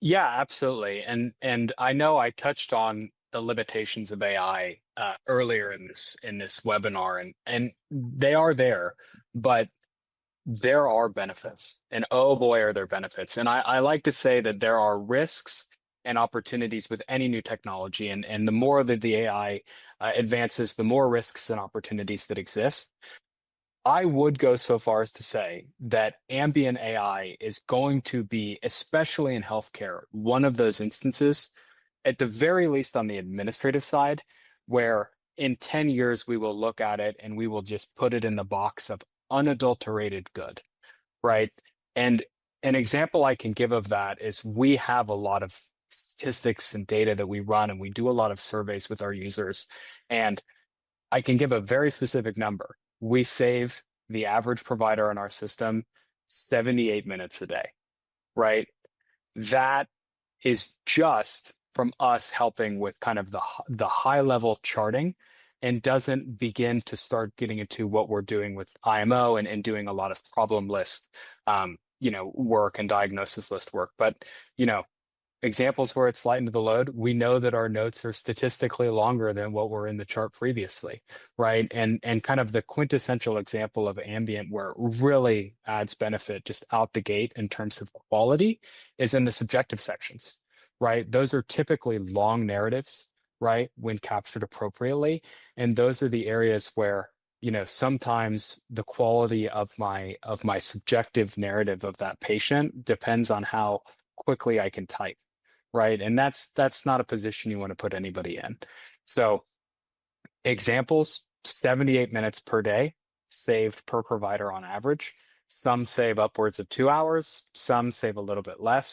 Yeah, absolutely. And I know I touched on the limitations of AI earlier in this webinar, and they are there, but there are benefits, and oh boy, are there benefits. And I like to say that there are risks and opportunities with any new technology, and the more that the AI advances, the more risks and opportunities that exist. I would go so far as to say that ambient AI is going to be, especially in healthcare, one of those instances, at the very least on the administrative side, where in 10 years we will look at it and we will just put it in the box of unadulterated good, right? And an example I can give of that is we have a lot of statistics and data that we run, and we do a lot of surveys with our users. And I can give a very specific number. We save the average provider in our system 78 minutes a day, right? That is just from us helping with kind of the high level charting, and doesn't begin to start getting into what we're doing with IMO, and doing a lot of problem list work and diagnosis list work. But you know, examples where it's lightened the load, we know that our notes are statistically longer than what were in the chart previously, right? And kind of the quintessential example of ambient where it really adds benefit just out the gate in terms of quality is in the subjective sections, right? Those are typically long narratives, right? When captured appropriately. And those are the areas where, sometimes the quality of my subjective narrative of that patient depends on how quickly I can type, right? And that's not a position you want to put anybody in. So examples, 78 minutes per day saved per provider on average. Some save upwards of 2 hours, some save a little bit less.